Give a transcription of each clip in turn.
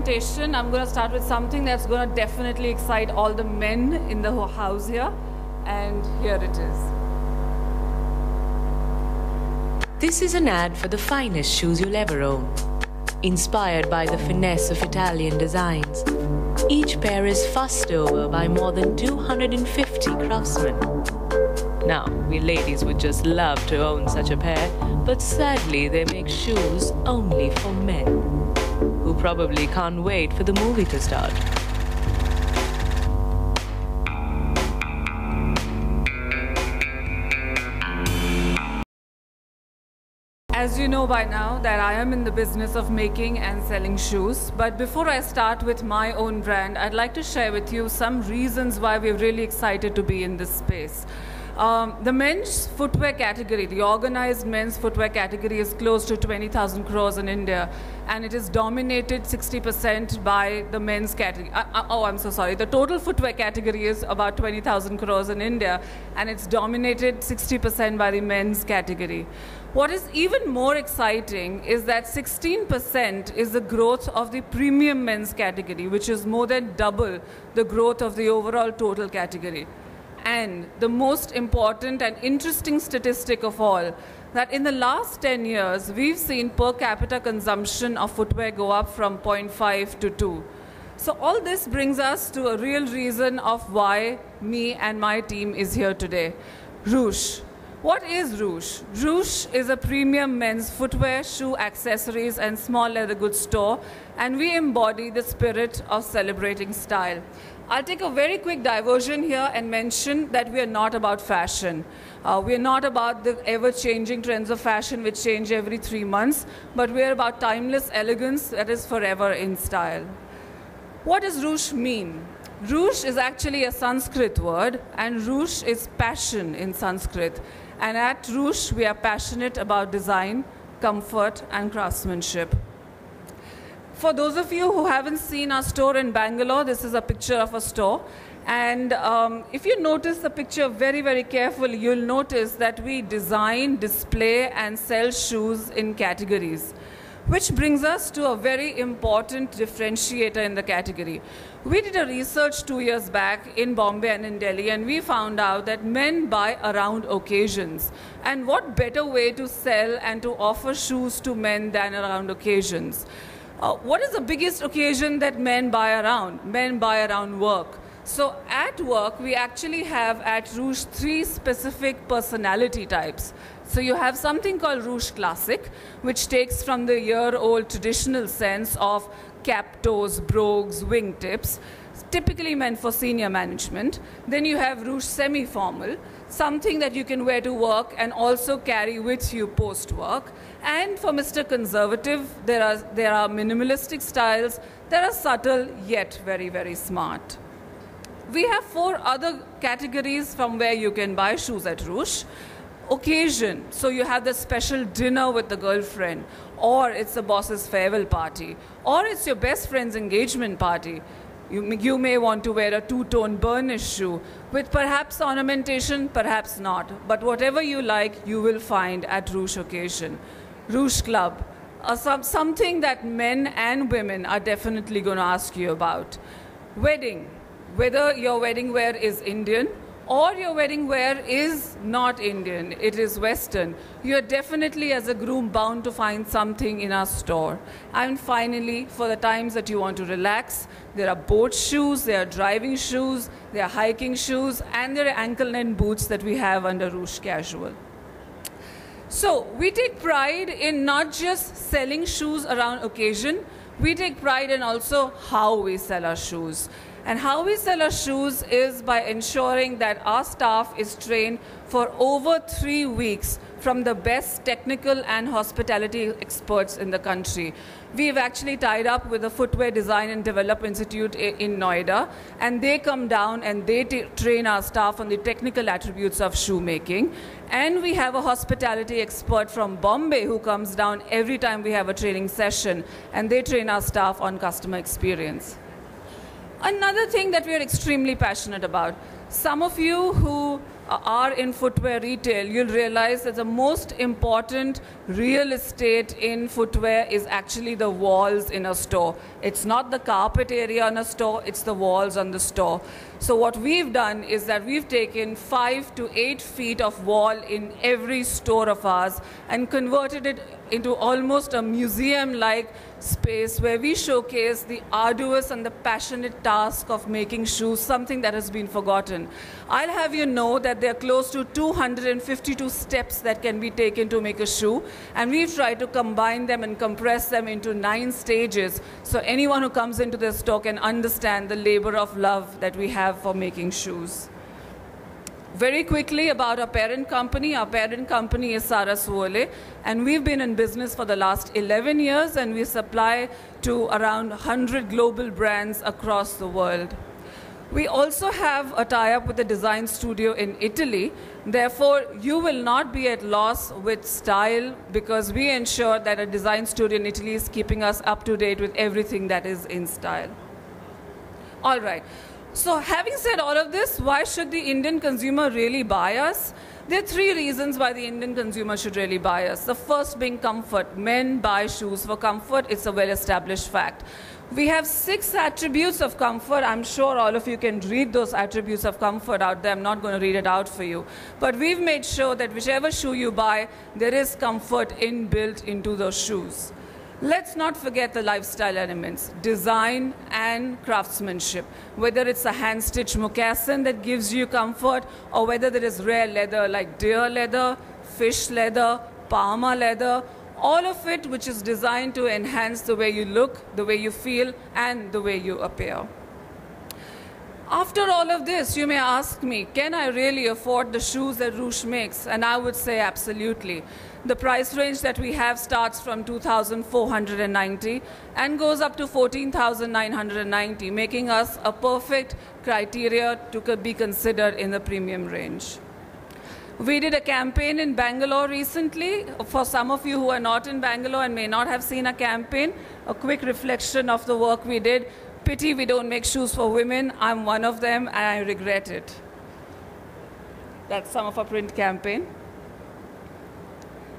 presentation, I'm going to start with something that's going to definitely excite all the men in the house here. And here it is. This is an ad for the finest shoes you'll ever own. Inspired by the finesse of Italian designs, each pair is fussed over by more than 250 craftsmen. Now, we ladies would just love to own such a pair, but sadly they make shoes only for men, who probably can't wait for the movie to start. As you know by now that I am in the business of making and selling shoes, but before I start with my own brand, I'd like to share with you some reasons why we're really excited to be in this space. The men's footwear category, the organized men's footwear category, is close to 20,000 crores in India, and it is dominated 60% by the men's category. I'm so sorry. The total footwear category is about 20,000 crores in India, and it's dominated 60% by the men's category. What is even more exciting is that 16% is the growth of the premium men's category, which is more than double the growth of the overall total category. And the most important and interesting statistic of all, that in the last 10 years, we've seen per capita consumption of footwear go up from 0.5 to 2. So all this brings us to a real reason of why me and my team is here today. Roosh. What is Roosh? Roosh is a premium men's footwear, shoe, accessories, and small leather goods store, and we embody the spirit of celebrating style. I'll take a very quick diversion here and mention that we are not about fashion. We are not about the ever-changing trends of fashion which change every 3 months, but we are about timeless elegance that is forever in style. What does Roosh mean? Roosh is actually a Sanskrit word, and Roosh is passion in Sanskrit. And at Roosh, we are passionate about design, comfort, and craftsmanship. For those of you who haven't seen our store in Bangalore, this is a picture of a store. And if you notice the picture very, very carefully, you'll notice that we design, display, and sell shoes in categories, which brings us to a very important differentiator in the category. We did a research 2 years back in Bombay and in Delhi, and we found out that men buy around occasions. And what better way to sell and to offer shoes to men than around occasions? What is the biggest occasion that men buy around? Men buy around work. So at work, we actually have at Roosh 3 specific personality types. So you have something called Roosh Classic, which takes from the year-old traditional sense of cap toes, brogues, wingtips, typically meant for senior management. Then you have Roosh Semi-Formal, something that you can wear to work and also carry with you post-work. And for Mr. Conservative, there are minimalistic styles that are subtle yet very, very smart. We have 4 other categories from where you can buy shoes at Roosh. Occasion, so you have the special dinner with the girlfriend, or it's the boss's farewell party, or it's your best friend's engagement party. You may want to wear a 2-tone burnished shoe with perhaps ornamentation, perhaps not. But whatever you like, you will find at Roosh occasion. Roosh Club, something that men and women are definitely going to ask you about. Wedding, whether your wedding wear is Indian or your wedding wear is not Indian, it is Western, you're definitely as a groom bound to find something in our store. And finally, for the times that you want to relax, there are boat shoes, there are driving shoes, there are hiking shoes, and there are ankle-length boots that we have under Roosh Casual. So we take pride in not just selling shoes around occasion, we take pride in also how we sell our shoes. And how we sell our shoes is by ensuring that our staff is trained for over 3 weeks from the best technical and hospitality experts in the country. We've actually tied up with the Footwear Design and Development Institute in Noida, and they come down and they train our staff on the technical attributes of shoemaking. And we have a hospitality expert from Bombay who comes down every time we have a training session, and they train our staff on customer experience. Another thing that we are extremely passionate about, some of you who are in footwear retail, you'll realize that the most important real estate in footwear is actually the walls in a store. It's not the carpet area in a store, it's the walls on the store. So what we've done is that we've taken 5 to 8 feet of wall in every store of ours and converted it into almost a museum-like space where we showcase the arduous and the passionate task of making shoes, something that has been forgotten. I'll have you know that there are close to 252 steps that can be taken to make a shoe, and we've tried to combine them and compress them into 9 stages so anyone who comes into the store can understand the labor of love that we have for making shoes. Very quickly about our parent company. Our parent company is Sarasvole, and we've been in business for the last 11 years, and we supply to around 100 global brands across the world. We also have a tie-up with a design studio in Italy. Therefore, you will not be at loss with style because we ensure that a design studio in Italy is keeping us up to date with everything that is in style. All right. So having said all of this, why should the Indian consumer really buy us? There are 3 reasons why the Indian consumer should really buy us. The first being comfort. Men buy shoes for comfort. It's a well-established fact. We have 6 attributes of comfort. I'm sure all of you can read those attributes of comfort out there. I'm not going to read it out for you. But we've made sure that whichever shoe you buy, there is comfort inbuilt into those shoes. Let's not forget the lifestyle elements, design and craftsmanship. Whether it's a hand-stitched moccasin that gives you comfort, or whether there is rare leather like deer leather, fish leather, Parma leather, all of it which is designed to enhance the way you look, the way you feel, and the way you appear. After all of this, you may ask me, can I really afford the shoes that Roosh makes? And I would say absolutely. The price range that we have starts from 2,490 and goes up to 14,990, making us a perfect criteria to be considered in the premium range. We did a campaign in Bangalore recently. For some of you who are not in Bangalore and may not have seen a campaign, a quick reflection of the work we did. Pity we don't make shoes for women. I'm one of them and I regret it. That's some of our print campaign.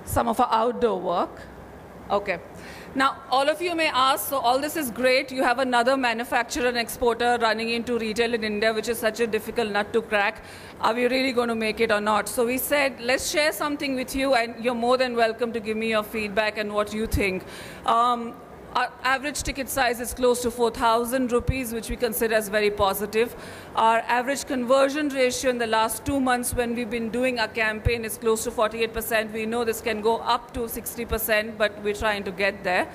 Some of our outdoor work. Okay. Now, all of you may ask, so all this is great. You have another manufacturer and exporter running into retail in India, which is such a difficult nut to crack. Are we really going to make it or not? So we said, let's share something with you, and you're more than welcome to give me your feedback and what you think. Our average ticket size is close to 4,000 rupees, which we consider as very positive. Our average conversion ratio in the last 2 months when we've been doing our campaign is close to 48%. We know this can go up to 60%, but we're trying to get there.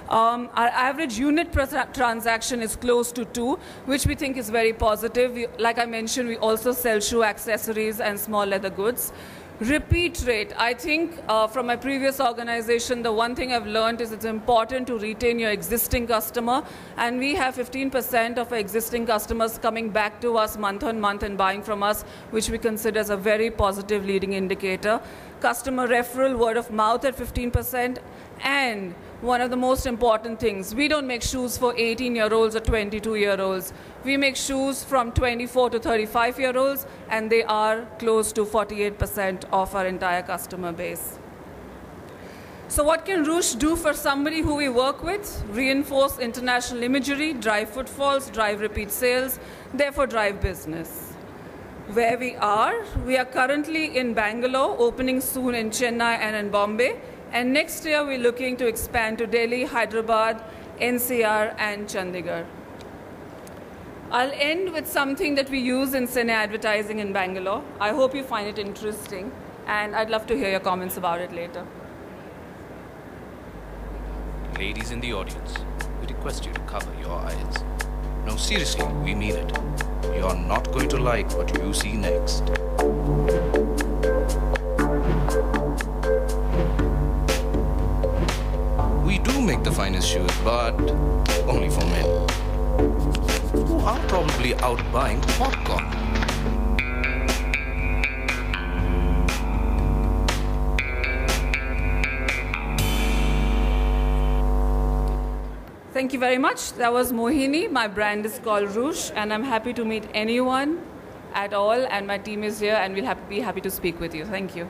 Our average unit per transaction is close to 2, which we think is very positive. Like I mentioned, we also sell shoe accessories and small leather goods. Repeat rate. I think from my previous organization, the one thing I've learned is it's important to retain your existing customer. And we have 15% of our existing customers coming back to us month on month and buying from us, which we consider as a very positive leading indicator. Customer referral, word of mouth at 15%. And one of the most important things, we don't make shoes for 18-year-olds or 22-year-olds. We make shoes from 24 to 35-year-olds, and they are close to 48% of our entire customer base. So what can Roosh do for somebody who we work with? Reinforce international imagery, drive footfalls, drive repeat sales, therefore drive business. Where we are currently in Bangalore, opening soon in Chennai and in Bombay. And next year, we're looking to expand to Delhi, Hyderabad, NCR, and Chandigarh. I'll end with something that we use in cine advertising in Bangalore. I hope you find it interesting, and I'd love to hear your comments about it later. Ladies in the audience, we request you to cover your eyes. No, seriously, we mean it. You're not going to like what you see next. We do make the finest shoes, but only for men, who are probably out buying popcorn. Thank you very much. That was Mohini. My brand is called Roosh, and I'm happy to meet anyone at all, and my team is here and we'll be happy to speak with you. Thank you.